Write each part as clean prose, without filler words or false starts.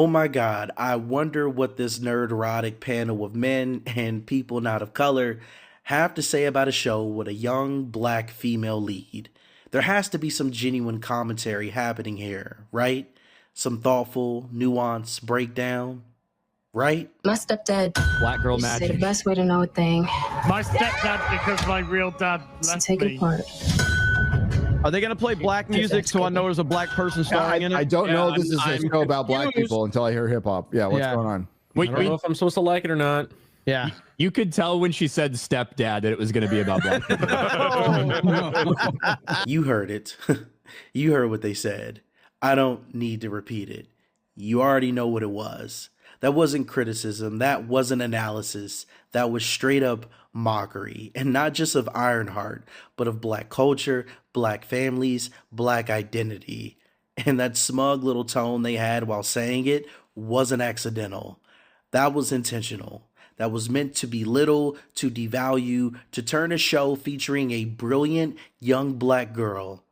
Oh my God, I wonder what this nerdrotic panel of men and people not of color have to say about a show with a young black female lead. There has to be some genuine commentary happening here, right? Some thoughtful, nuanced breakdown, right? My stepdad Black girl used to say magic. the best way to know a thing My stepdad, because my real dad is to left take it me. apart. Are they gonna play black music so I know there's a black person starring in it? I don't know if this is a show about black people until I hear hip hop. Yeah, what's going on? I don't know if I'm supposed to like it or not. Yeah. You could tell when she said stepdad that it was going to be about black people. You heard it. You heard what they said. I don't need to repeat it. You already know what it was. That wasn't criticism. That wasn't analysis. That was straight up mockery. And not just of Ironheart, but of black culture, black families, black identity. And that smug little tone they had while saying it wasn't accidental. That was intentional. That was meant to belittle, to devalue, to turn a show featuring a brilliant young black girl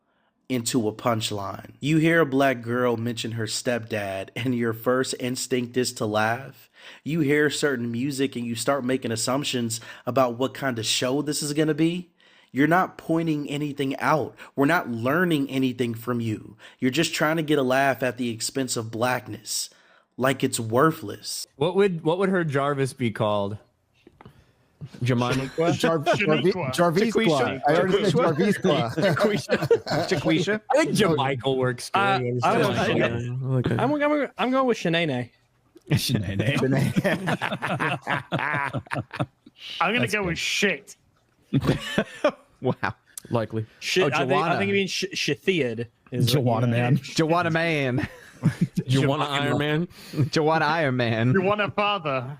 into a punchline. You hear a black girl mention her stepdad and your first instinct is to laugh. You hear certain music and you start making assumptions about what kind of show this is going to be. You're not pointing anything out. We're not learning anything from you. You're just trying to get a laugh at the expense of blackness. Like it's worthless. What would her Jarvis be called? Jemima? Jarvisqua. I already said Jarvisqua. Jaquisha. I think Jamichael works good. I'm going with Shanae. I'm going to go with shit. Wow. Likely. Shit. I think you mean Shathead. Joanna man. Joanna man. Joanna Iron Man. Joanna Iron Man. Joanna father.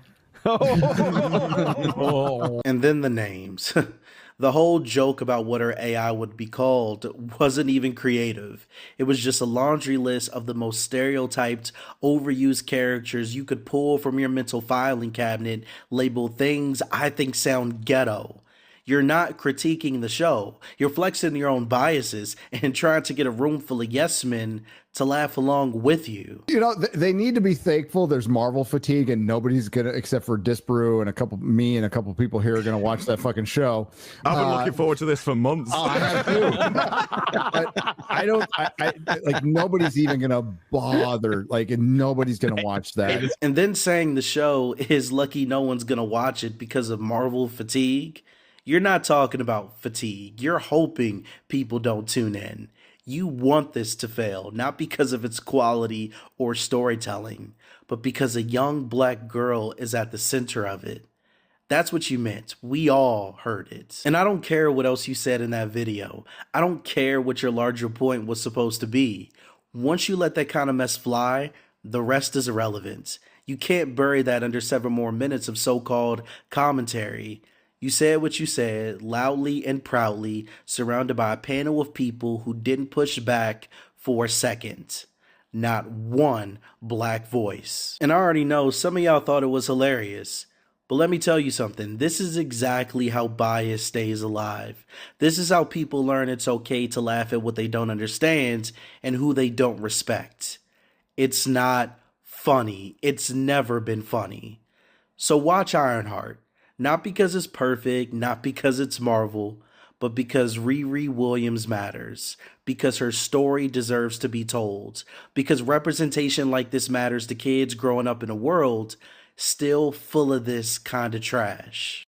And then the names. The whole joke about what her AI would be called wasn't even creative. It was just a laundry list of the most stereotyped, overused characters you could pull from your mental filing cabinet, labeled things I think sound ghetto. You're not critiquing the show. You're flexing your own biases and trying to get a room full of yes men to laugh along with you. You know, they need to be thankful there's Marvel fatigue and nobody's gonna, except for Disparu and me and a couple people here are gonna watch that fucking show. I've been looking forward to this for months. I have too. But like nobody's even gonna bother. Like nobody's gonna watch that. And then saying the show is lucky no one's gonna watch it because of Marvel fatigue. You're not talking about fatigue. You're hoping people don't tune in. You want this to fail, not because of its quality or storytelling, but because a young black girl is at the center of it. That's what you meant. We all heard it. And I don't care what else you said in that video. I don't care what your larger point was supposed to be. Once you let that kind of mess fly, the rest is irrelevant. You can't bury that under 7 more minutes of so-called commentary. You said what you said, loudly and proudly, surrounded by a panel of people who didn't push back for a second. Not one black voice. And I already know some of y'all thought it was hilarious. But let me tell you something. This is exactly how bias stays alive. This is how people learn it's okay to laugh at what they don't understand and who they don't respect. It's not funny. It's never been funny. So watch Ironheart. Not because it's perfect, not because it's Marvel, but because Riri Williams matters, because her story deserves to be told, because representation like this matters to kids growing up in a world still full of this kind of trash.